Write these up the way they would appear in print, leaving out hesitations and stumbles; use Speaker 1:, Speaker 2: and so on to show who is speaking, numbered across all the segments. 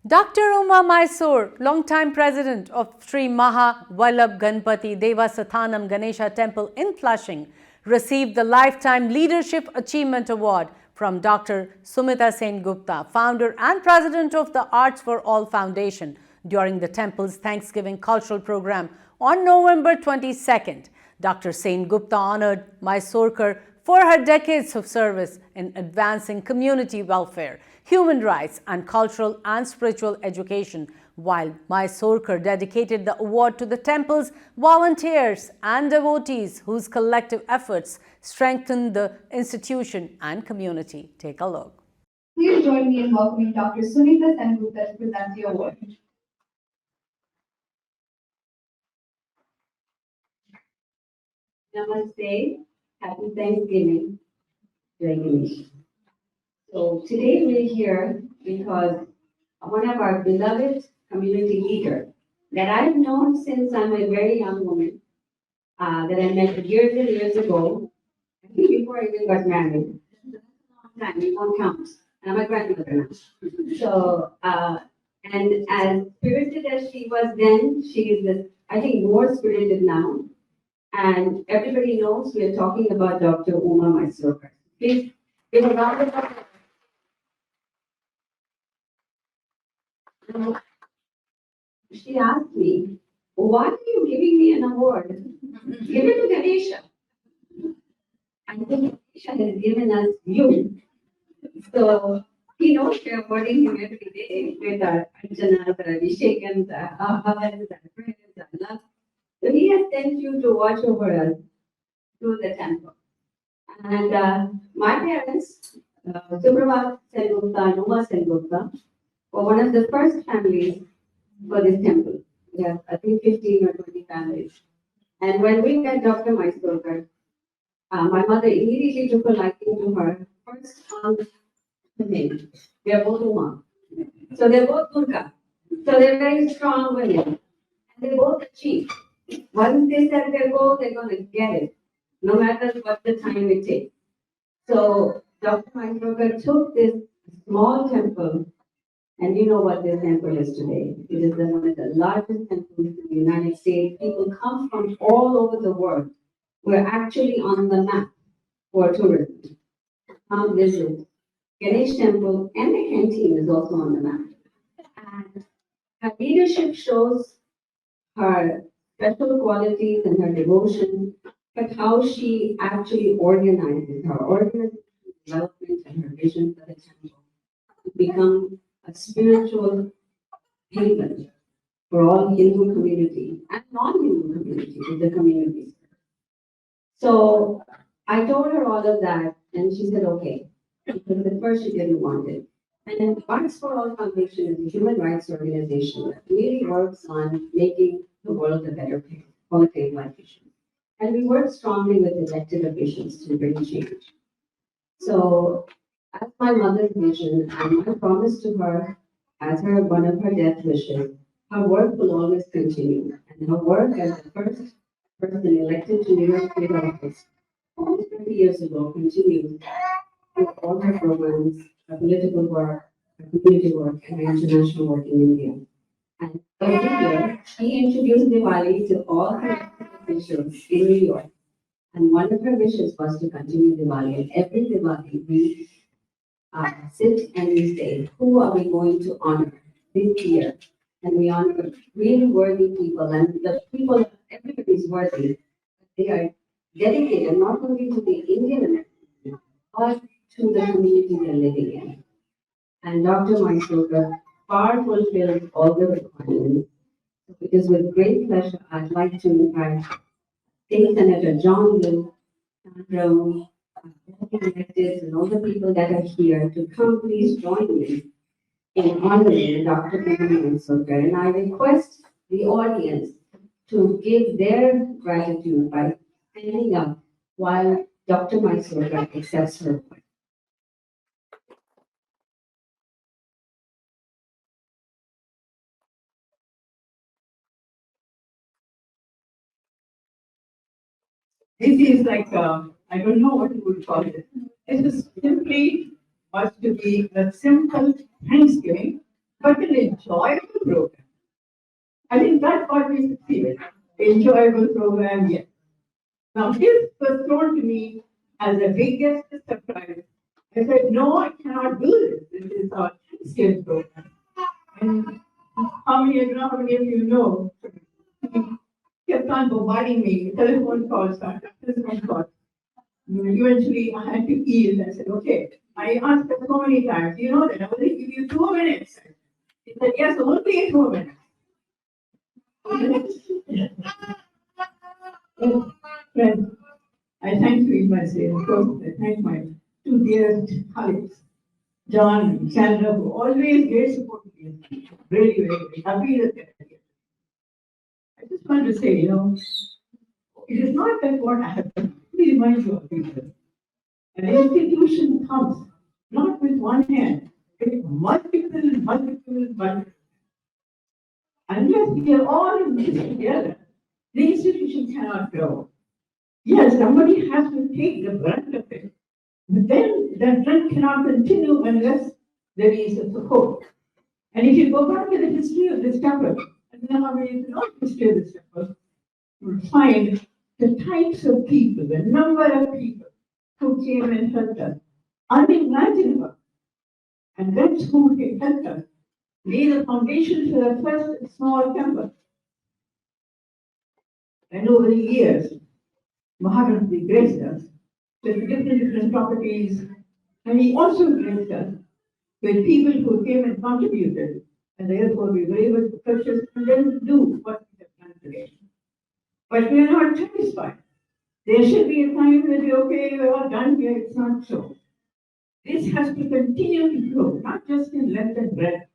Speaker 1: Dr. Uma Mysore, longtime president of Sri Maha Vallabha Ganapati Devasthanam Ganesha Temple in Flushing, received the Lifetime Leadership Achievement Award from Dr. Sumita SenGupta, founder and president of the Arts for All Foundation, during the temple's Thanksgiving cultural program on November 22nd. Dr. SenGupta honored Mysorekar for her decades of service in advancing community welfare, human rights, and cultural and spiritual education, while Mysorekar dedicated the award to the temple's volunteers and devotees whose collective efforts strengthened the institution and community. Take a look.
Speaker 2: Please join me in welcoming Dr. Sumita SenGupta to present the award.
Speaker 3: Namaste, happy Thanksgiving, Ganesha. So today we're here because one of our beloved community leaders that I've known since I'm a very young woman, that I met years and years ago, I think before I even got married. It's a long time, it won't count. And I'm a grandmother now. So, and as spirited as she was then, she is, I think, more spirited now. And everybody knows we are talking about Dr. Uma Mysorekar. Please give a round of applause. She asked me, why are you giving me an award? Give it to Ganesha. I think Ganesha has given us you. So he knows we are awarding him every day with our Archanas, our Abhishekans, our Ahas, our prayers, our love. So he has sent you to watch over us through the temple. And my parents, Sumita SenGupta and Uma SenGupta, were one of the first families for this temple. Yeah, I think 15 or 20 families. And when we met Dr. Mysorekar, my mother immediately took a liking to her, first on the name. They are both Uma. So they're both Durga. So they're very strong women. And they both achieve. Once they set their goal, they're going to get it, no matter what the time it takes. So Dr. Mysorekar took this small temple, and you know what this temple is today. It is one of the largest temples in the United States. People come from all over the world. We're actually on the map for tourism. Come visit. Ganesh Temple and the canteen is also on the map. And her leadership shows her special qualities and her devotion, but how she actually organizes her organization, development, and her vision for the temple to become a spiritual haven for all Hindu community and non-Hindu community, with the communities. So I told her all of that, and she said, okay, because at first she didn't want it. And Arts for All Foundation is a human rights organization that really works on making the world a better place, quality of life issues. And we work strongly with elected officials to bring change. So, as my mother's vision and my promise to her, as one of her death wishes, her work will always continue. And her work as the first person elected to New York State office almost 30 years ago continues with all her programs, her political work, her community work, and her international work in India. And every year, she introduced Diwali to all her officials in New York. And one of her wishes was to continue Diwali. And every Diwali, we sit and we say, who are we going to honor this year? And we honor really worthy people. And the people, everybody's worthy. They are dedicated not only to the Indian American, but to the community they're living in. And Dr. Mysorekar far fulfilled all the requirements. So it is with great pleasure I'd like to invite State Senator John Liu, Sandra, all the electeds and all the people that are here to come please join me in honoring Dr. Mysorekar. And I request the audience to give their gratitude by standing up while Dr. Mysorekar accepts her award.
Speaker 4: This is like, I don't know what you would call it. It is simply was to be a simple Thanksgiving, but an enjoyable program. I think that's what we succeeded. Enjoyable program, yes. Now, this was thrown to me as the biggest surprise. I said, no, I cannot do this. This is our Thanksgiving program. And how many of you know? He kept on bombarding me, telephone calls, telephone calls. Eventually, I had to yield. I said, okay. I asked him so many times, you know that I will give you 2 minutes. He said, yes, only 2 minutes. Oh, friends, I thank you in my say, of course, I thank my 2 dearest colleagues, John and Sandra, who always gave support to me. Really, very happy that they're here. I just want to say, it is not that what I have done. Let me remind you of people. An institution comes not with one hand, with multiple. Unless we are all in this together, the institution cannot grow. Yes, somebody has to take the brunt of it. But then that brunt cannot continue unless there is a support. And if you go back to the history of this temple, I don't know how many of you know the history of this temple, you will find the types of people, the number of people who came and helped us. Unimaginable. And that's who helped us lay the foundation for the first small temple. And over the years, Maha graced us with different properties, and he also graced us with people who came and contributed, and therefore we were able to purchase and then do what we have done today. But we are not satisfied. There should be a time when we okay, we're all done here. It's not so. This has to continue to grow, not just in length and breadth,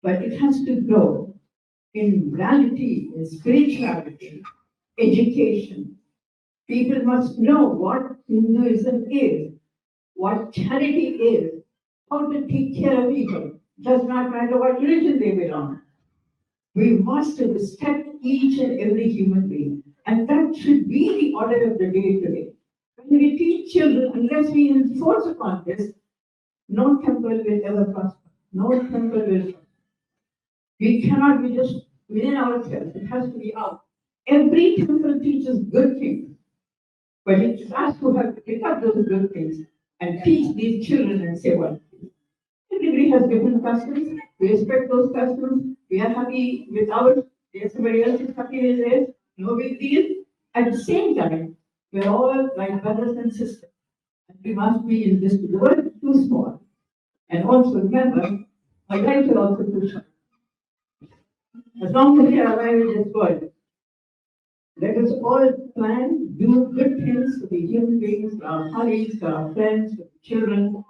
Speaker 4: but it has to grow in morality, in spirituality, education. People must know what Hinduism is, what charity is, how to take care of people. It does not matter what religion they belong. We must respect each and every human being. And that should be the order of the day today. When we teach children, unless we enforce upon this, no temple will ever prosper. No temple will prosper. We cannot be just within ourselves. It has to be out. Every temple teaches good things. But it's us who have to pick up those good things and teach these children and say, well, everybody has different customs. We respect those customs. We are happy with ours. If somebody else is happy with theirs, no big deal. At the same time, we're all like brothers and sisters. And we must be in this. The world is too small. And also remember, my life is also too short. As long as we are alive in this world, let us all plan, do good things for the human beings, for our colleagues, for our friends, for the children,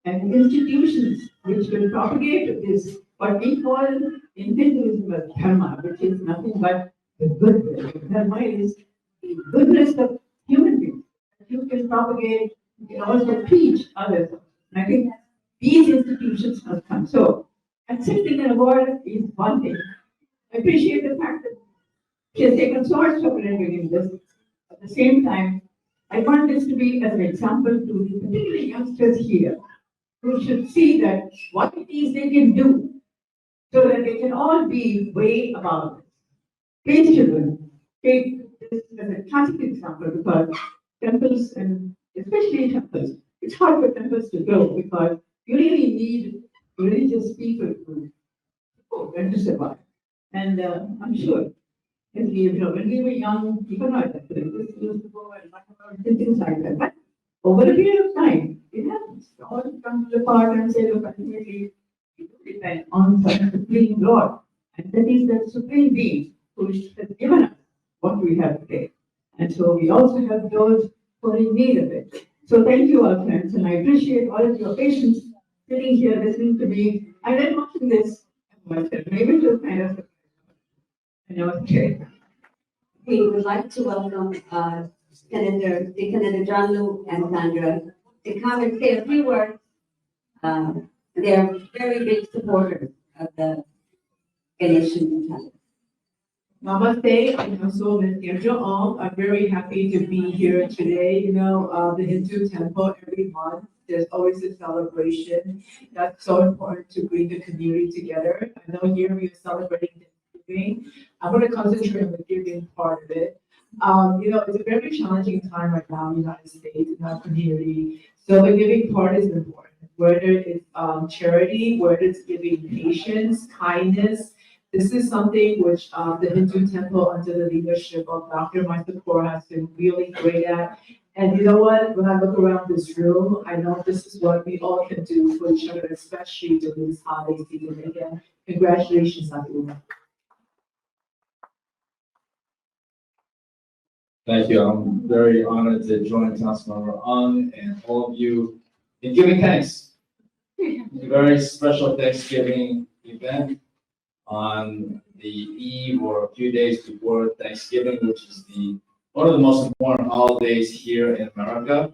Speaker 4: and institutions which will propagate this, what we call in Hinduism as dharma, which is nothing but the goodness. Dharma is the goodness of human beings. You can propagate, you can also teach others. And I think these institutions must come. So, accepting an award is one thing. I appreciate the fact that she has taken so much trouble in doing this. At the same time, I want this to be as an example to the particularly youngsters here, who should see that what it is they can do so that they can all be way about this. Please, children, take this as a classic example because temples, and especially temples, it's hard for temples to grow because you really need religious people to go and to survive. And I'm sure when we were young, people know that religious used to go and things like that. But over a period of time, it happens. All comes apart and say, look, ultimately, we do depend on the Supreme Lord. And that is the Supreme Being who has given us what we have today. And so we also have those who are in need of it. So thank you all, friends, and I appreciate all of your patience sitting here listening to me. And then watching this myself, maybe to kind of okay.
Speaker 3: We would like to welcome Senator Janlu and Sandra to come and say a few words. They are very big supporters of the Ganesha temple.
Speaker 4: Namaste, I'm so Ms. all. I'm very happy to be here today. The Hindu temple every month there's always a celebration. That's so important to bring the community together. I know here we are celebrating Thanksgiving. I'm going to concentrate on the giving part of it. It's a very challenging time right now in the United States, in our community. So the giving part is important, whether it's charity, whether it's giving patience, kindness. This is something which the Hindu temple under the leadership of Dr. Mysorekar has been really great at. And you know what? When I look around this room, I know this is what we all can do for each other, especially during this holiday season. Again, congratulations, Dr. Uma.
Speaker 5: Thank you. I'm very honored to join Councilmember Ung and all of you in giving thanks. It's a very special Thanksgiving event on the eve or a few days before Thanksgiving, which is one of the most important holidays here in America.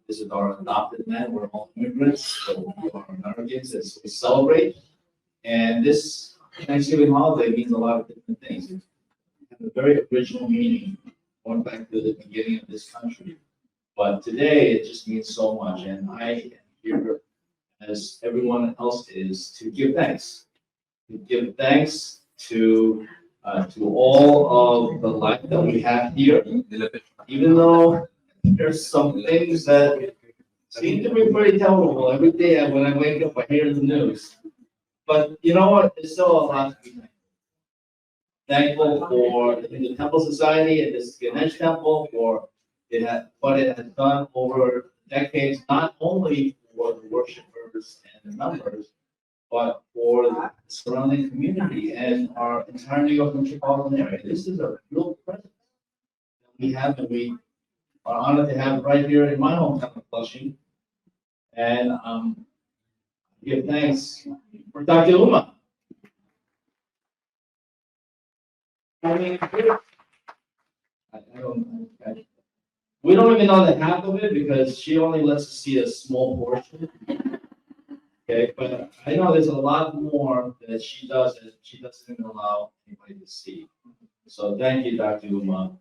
Speaker 5: This is our adopted land. We're all immigrants, so we are Americans as we celebrate. And this Thanksgiving holiday means a lot of different things. It has a very original meaning going back to the beginning of this country. But today it just means so much, and I am here, as everyone else is, to give thanks. To give thanks to all of the life that we have here, even though there's some things that seem to be pretty terrible every day when I wake up, I hear the news. But you know what? There's still a lot to be thankful for the Temple Society and this Ganesha temple for what it has done over decades, not only for the worshipers and the members, but for the surrounding community and our entire New York metropolitan area. This is a real presence that we have, and we are honored to have right here in my hometown of Flushing. And give thanks for Dr. Uma. I mean, we don't even know the half of it because she only lets us see a small portion. Okay, but I know there's a lot more that she does that she doesn't even allow anybody to see. So thank you, Dr. Uma.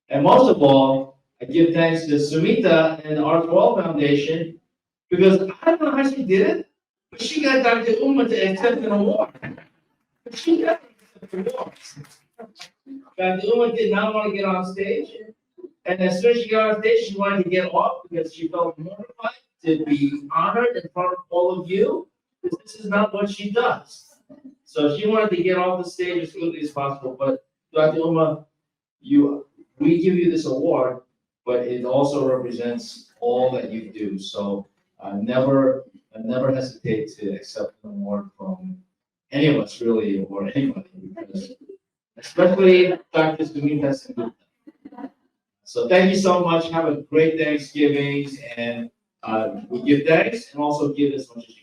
Speaker 5: And most of all, I give thanks to Sumita and the Art World Foundation because I don't know how she did it, but she got Dr. Uma to accept an award. She got an award. Dr. Uma did not want to get on stage. And as soon as she got on stage, she wanted to get off because she felt mortified to be honored in front of all of you. Because this is not what she does. So she wanted to get off the stage as quickly as possible. But Dr. Uma, we give you this award, but it also represents all that you do. So never hesitate to accept an award from any of us, really, or anybody, because especially Dr. Sumita SenGupta. So thank you so much. Have a great Thanksgiving, and we give thanks and also give as much as you